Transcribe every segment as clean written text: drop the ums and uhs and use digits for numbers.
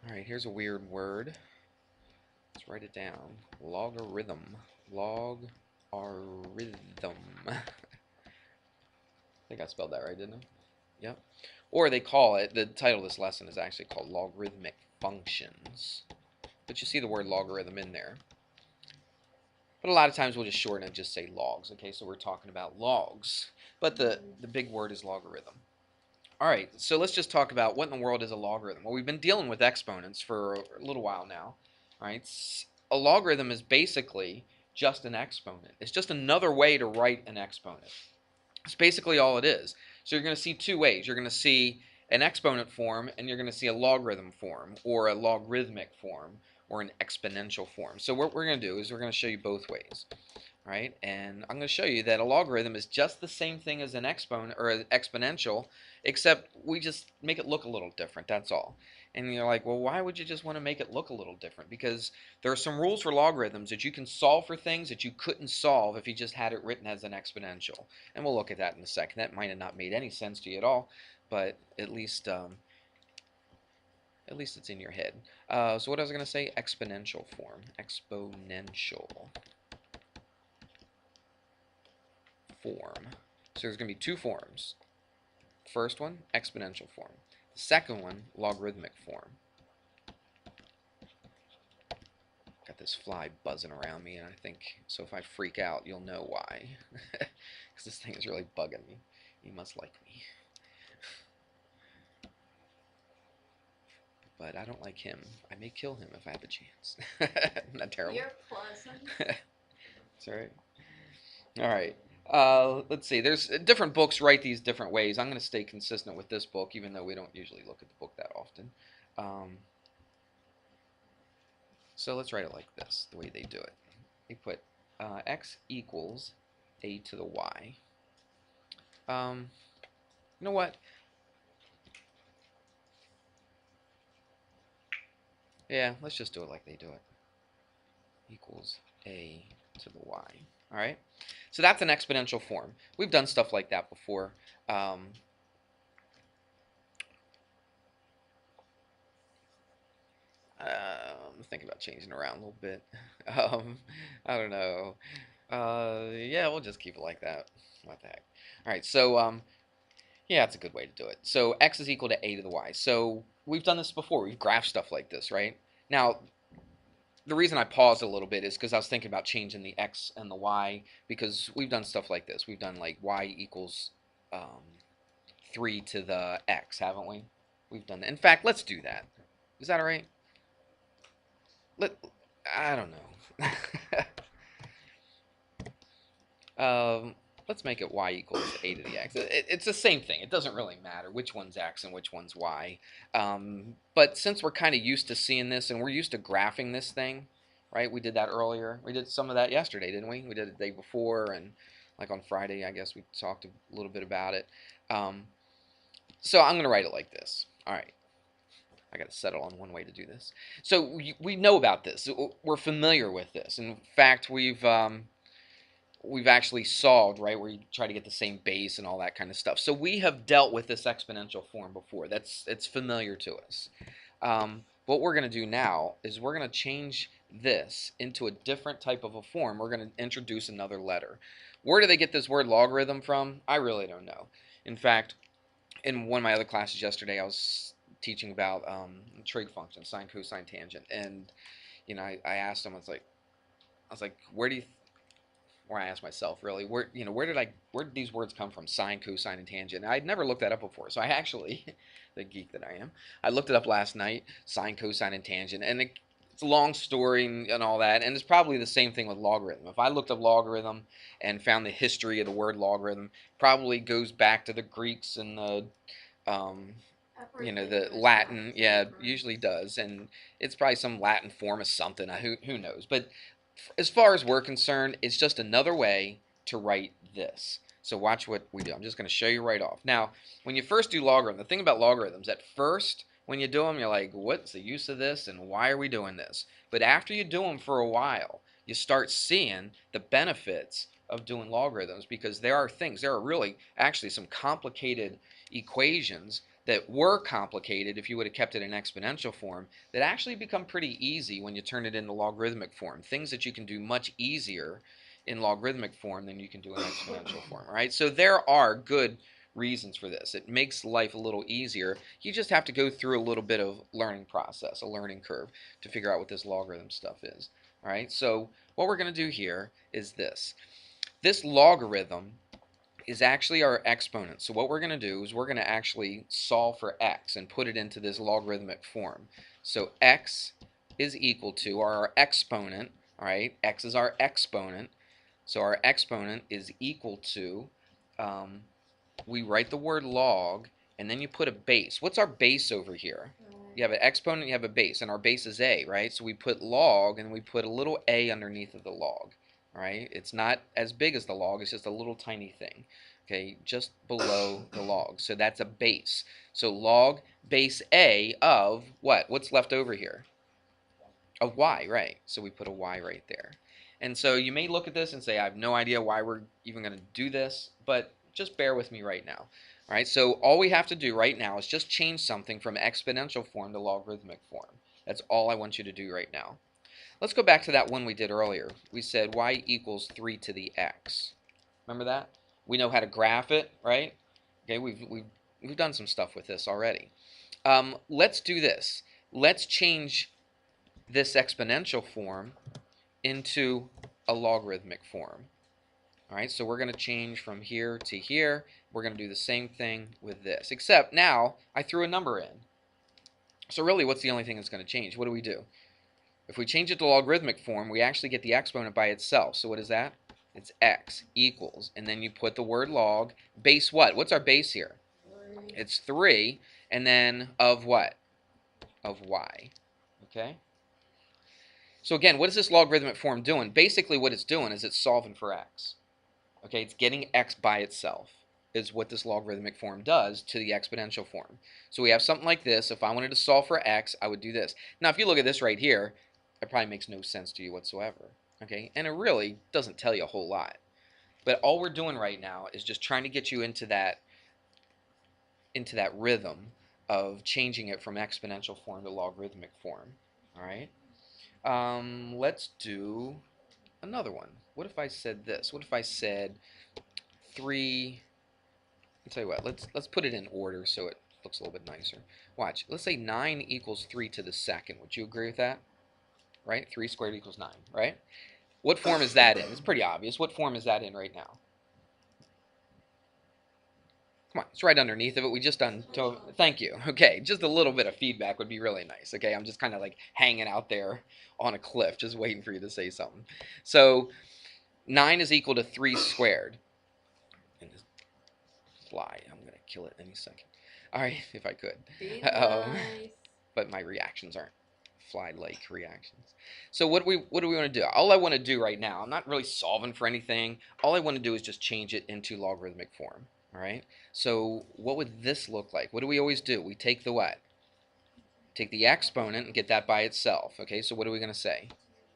Alright, here's a weird word. Let's write it down. Logarithm. Logarithm. I think I spelled that right, didn't I? Yep. Or they call it, the title of this lesson is actually called Logarithmic Functions. But you see the word logarithm in there. But a lot of times we'll just shorten it and just say logs. Okay, so we're talking about logs. But the big word is logarithm. Alright, so let's just talk about what in the world is a logarithm. Well, we've been dealing with exponents for a little while now. Alright, a logarithm is basically just an exponent. It's just another way to write an exponent. That's basically all it is. So you're going to see two ways. You're going to see an exponent form, and you're going to see a logarithm form, or a logarithmic form, or an exponential form. So what we're going to do is we're going to show you both ways. Right? And I'm going to show you that a logarithm is just the same thing as an exponent or an exponential, except we just make it look a little different, that's all. And you're like, well, why would you just want to make it look a little different? Because there are some rules for logarithms that you can solve for things that you couldn't solve if you just had it written as an exponential. And we'll look at that in a second. That might have not made any sense to you at all, but at least it's in your head. So what I was going to say, exponential form. Exponential form. So there's going to be two forms. First one, exponential form. The second one, logarithmic form. Got this fly buzzing around me, and I think, so if I freak out, you'll know why. Because this thing is really bugging me. He must like me. But I don't like him. I may kill him if I have a chance. Not terrible. You're pleasant. That's alright. Alright. Let's see. There's different books write these different ways. I'm going to stay consistent with this book, even though we don't usually look at the book that often. So let's write it like this, the way they do it. They put x equals a to the y. You know what? Yeah, let's just do it like they do it. Equals a to the y. All right? So that's an exponential form. We've done stuff like that before. I'm thinking about changing around a little bit. I don't know. Yeah, we'll just keep it like that. What the heck? All right, so yeah, that's a good way to do it. So x is equal to a to the y. So we've done this before. We've graphed stuff like this, right? Now, the reason I paused a little bit is because I was thinking about changing the x and the y, because we've done stuff like this. We've done like y equals 3 to the x, haven't we? We've done that. In fact, let's do that. Is that all right? I don't know. Let's make it y equals a to the x. It's the same thing. It doesn't really matter which one's x and which one's y. But since we're kind of used to seeing this and we're used to graphing this thing, right? We did that earlier. We did some of that yesterday, didn't we? We did it the day before, and like on Friday, I guess we talked a little bit about it. So I'm going to write it like this. All right. I got to settle on one way to do this. So we know about this. We're familiar with this. In fact, we've actually solved, right, where you try to get the same base and all that kind of stuff. So we have dealt with this exponential form before. It's familiar to us. What we're going to do now is we're going to change this into a different type of a form. We're going to introduce another letter. Where do they get this word logarithm from? I really don't know. In fact, in one of my other classes yesterday, I was teaching about trig functions, sine, cosine, tangent, and you know, I asked them, I was like, where do you or I asked myself, really, where did these words come from? Sine, cosine, and tangent. And I'd never looked that up before, so I actually, the geek that I am, I looked it up last night, sine, cosine, and tangent, and it's a long story and all that, and it's probably the same thing with logarithm. If I looked up logarithm and found the history of the word logarithm, probably goes back to the Greeks and the the Latin, yeah, usually does, and it's probably some Latin form of something. Who knows? But as far as we're concerned, it's just another way to write this. So watch what we do. I'm just going to show you right off. Now, when you first do logarithm, the thing about logarithms, at first, when you do them, you're like, what's the use of this and why are we doing this? But after you do them for a while, you start seeing the benefits of doing logarithms, because there are really actually some complicated equations that were complicated if you would have kept it in exponential form that actually become pretty easy when you turn it into logarithmic form. Things that you can do much easier in logarithmic form than you can do in exponential form, right? So there are good reasons for this. It makes life a little easier. You just have to go through a little bit of learning process, a learning curve, to figure out what this logarithm stuff is. All right, so what we're going to do here is this. This logarithm is actually our exponent. So what we're going to do is we're going to actually solve for x and put it into this logarithmic form. So x is equal to our exponent, all right? X is our exponent. So our exponent is equal to, we write the word log, and then you put a base. What's our base over here? You have an exponent, you have a base, and our base is a, right? So we put log, and we put a little a underneath of the log, all right? It's not as big as the log, it's just a little tiny thing, okay, just below the log. So that's a base. So log base a of what? What's left over here? Of y, right? So we put a y right there. And so you may look at this and say, I have no idea why we're even going to do this, but just bear with me right now. All right, so all we have to do right now is just change something from exponential form to logarithmic form. That's all I want you to do right now. Let's go back to that one we did earlier. We said y equals 3 to the x. Remember that? We know how to graph it, right? Okay, we've done some stuff with this already. Let's do this. Let's change this exponential form into a logarithmic form. All right, so we're going to change from here to here. We're going to do the same thing with this, except now I threw a number in. So really, what's the only thing that's going to change? What do we do? If we change it to logarithmic form, we actually get the exponent by itself. So what is that? It's x equals, and then you put the word log, base what? What's our base here? 3. It's 3, and then of what? Of y. Okay? So again, what is this logarithmic form doing? Basically what it's doing is it's solving for x. Okay, it's getting x by itself is what this logarithmic form does to the exponential form. So we have something like this. If I wanted to solve for x, I would do this. Now, if you look at this right here, it probably makes no sense to you whatsoever. Okay, and it really doesn't tell you a whole lot. But all we're doing right now is just trying to get you into that rhythm of changing it from exponential form to logarithmic form. All right. Let's do another one. What if I said this? What if I said 3? I'll tell you what. Let's put it in order so it looks a little bit nicer. Watch. Let's say 9 equals 3 to the second. Would you agree with that? Right? 3 squared equals 9. Right? What form is that in? It's pretty obvious. What form is that in right now? Come on, it's right underneath of it. We just done. Thank you. Okay, just a little bit of feedback would be really nice. Okay, I'm just kind of like hanging out there on a cliff, just waiting for you to say something. So 9 is equal to 3 squared. And this fly, I'm gonna kill it any second. All right, if I could. Be nice. But my reactions aren't fly-like reactions. So what do we want to do? All I want to do right now, I'm not really solving for anything. All I want to do is just change it into logarithmic form. All right. So what would this look like? What do we always do? We take the what? Take the exponent and get that by itself. Okay. So what are we going to say?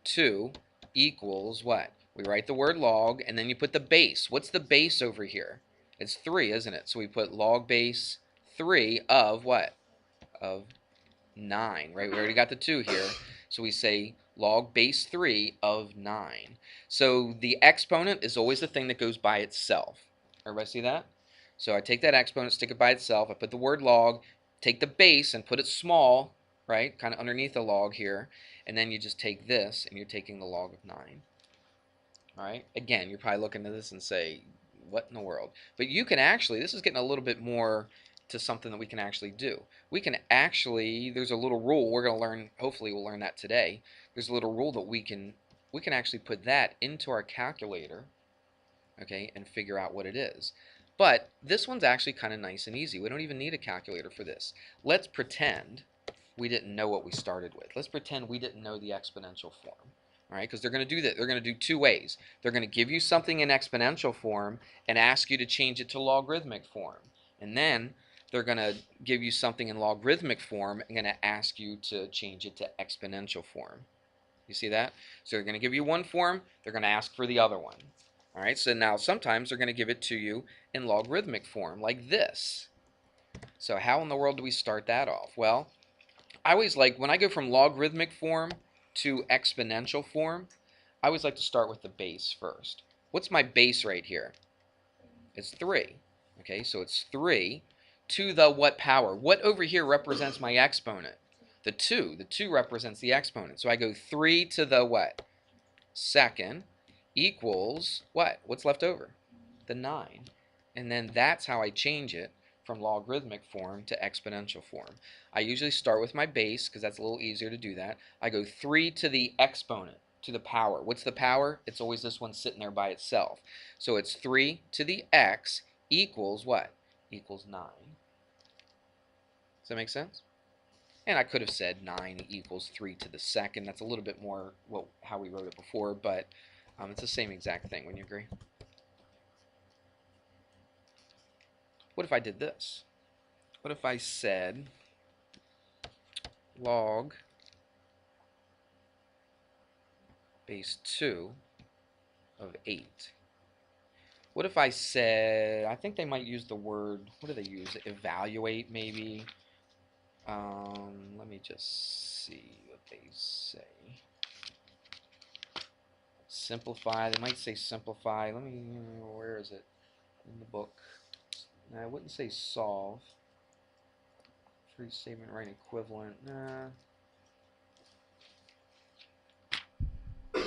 2 equals what? We write the word log, and then you put the base. What's the base over here? It's 3, isn't it? So we put log base 3 of what? Of 9, right? We already got the 2 here. So we say log base 3 of 9. So the exponent is always the thing that goes by itself. Everybody see that? So I take that exponent, stick it by itself. I put the word log, take the base and put it small, right? Kind of underneath the log here. And then you just take this and you're taking the log of 9. All right? Again, you're probably looking at this and say, what in the world? But you can actually, this is getting a little bit more to something that we can actually do. We can actually, there's a little rule we're going to learn, hopefully we'll learn that today. There's a little rule that we can actually put that into our calculator, okay, and figure out what it is. But this one's actually kind of nice and easy. We don't even need a calculator for this. Let's pretend we didn't know what we started with. Let's pretend we didn't know the exponential form. All right, because they're going to do that. They're going to do 2 ways. They're going to give you something in exponential form and ask you to change it to logarithmic form. And then they're going to give you something in logarithmic form and going to ask you to change it to exponential form. You see that? So they're going to give you one form. They're going to ask for the other one. All right, so now sometimes they're going to give it to you in logarithmic form, like this. So how in the world do we start that off? Well, I always like, when I go from logarithmic form to exponential form, I always like to start with the base first. What's my base right here? It's 3. Okay, so it's 3 to the what power? What over here represents my exponent? The 2. The 2 represents the exponent. So I go 3 to the what? Second equals what? What's left over? The 9. And then that's how I change it from logarithmic form to exponential form. I usually start with my base because that's a little easier to do that. I go 3 to the exponent, to the power. What's the power? It's always this one sitting there by itself. So it's 3 to the x equals what? Equals 9. Does that make sense? And I could have said 9 equals 3 to the second. That's a little bit more, well, how we wrote it before, but it's the same exact thing. Wouldn't you agree? What if I did this? What if I said log base 2 of 8? What if I said, I think they might use the word, what do they use? Evaluate, maybe. Let me just see what they say. Simplify, they might say simplify. Let me, where is it in the book? I wouldn't say solve. Free statement, right equivalent. Nah. I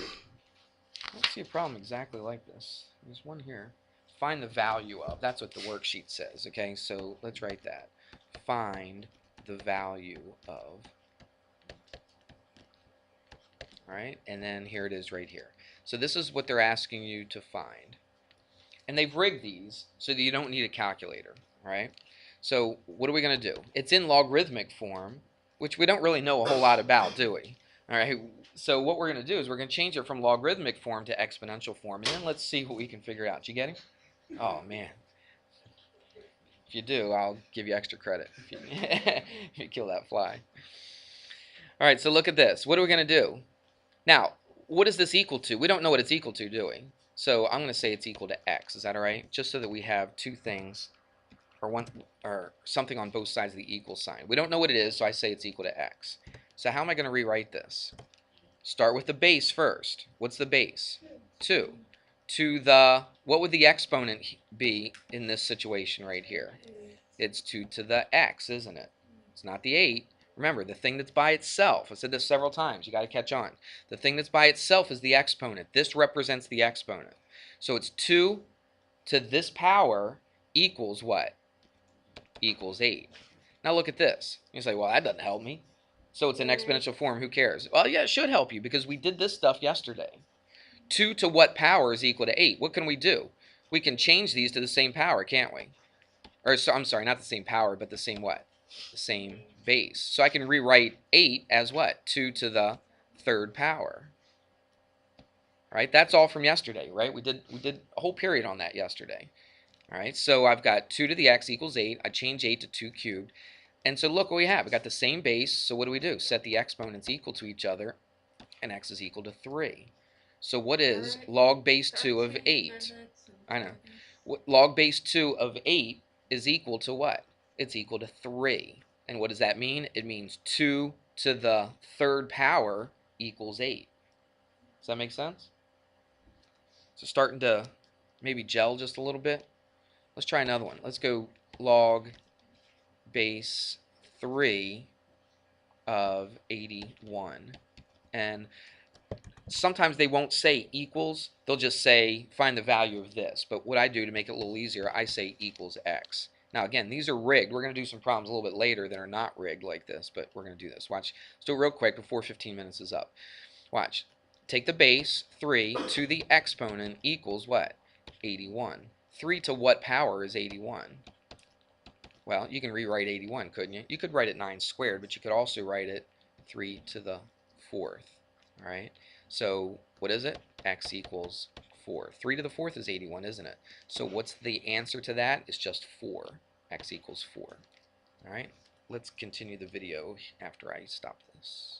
don't see a problem exactly like this. There's one here. Find the value of. That's what the worksheet says. Okay, so let's write that. Find the value of. Alright, and then here it is right here. So this is what they're asking you to find. And they've rigged these so that you don't need a calculator. Alright, so what are we going to do? It's in logarithmic form, which we don't really know a whole lot about, do we? Alright, so what we're going to do is we're going to change it from logarithmic form to exponential form, and then let's see what we can figure out. You get it? Oh, man. If you do, I'll give you extra credit if you, if you kill that fly. Alright, so look at this. What are we going to do? Now, what is this equal to? We don't know what it's equal to, do we? So I'm going to say it's equal to x. Is that all right? Just so that we have two things, or one, or something on both sides of the equal sign. We don't know what it is, so I say it's equal to x. So how am I going to rewrite this? Start with the base first. What's the base? 2. To the, what would the exponent be in this situation right here? It's 2 to the x, isn't it? It's not the 8. Remember, the thing that's by itself, I said this several times, you got to catch on. The thing that's by itself is the exponent. This represents the exponent. So it's 2 to this power equals what? Equals 8. Now look at this. You say, well, that doesn't help me. So it's an exponential form. Who cares? Well, yeah, it should help you because we did this stuff yesterday. 2 to what power is equal to 8? What can we do? We can change these to the same power, can't we? Or, so, I'm sorry, not the same power, but the same what? The same base. So I can rewrite 8 as what? 2 to the third power. All right, that's all from yesterday, right? We did a whole period on that yesterday. All right, so I've got 2 to the x equals 8. I change 8 to 2 cubed. And so look what we have. We got the same base, so what do? Set the exponents equal to each other, and x is equal to 3. So what is log base 2 of 8? I know. Log base 2 of 8 is equal to what? It's equal to 3. And what does that mean? It means 2 to the third power equals 8. Does that make sense? So starting to maybe gel just a little bit. Let's try another one. Let's go log base 3 of 81. And sometimes they won't say equals. They'll just say find the value of this. But what I do to make it a little easier, I say equals x. Now again, these are rigged. We're going to do some problems a little bit later that are not rigged like this, but we're going to do this. Watch. Let's do it real quick before 15 minutes is up. Watch. Take the base, 3 to the exponent equals what? 81. 3 to what power is 81? Well, you can rewrite 81, couldn't you? You could write it 9 squared, but you could also write it 3 to the 4th. All right? So what is it? X equals 4. 3 to the 4th is 81, isn't it? So what's the answer to that? It's just 4. X equals 4. All right? Let's continue the video after I stop this.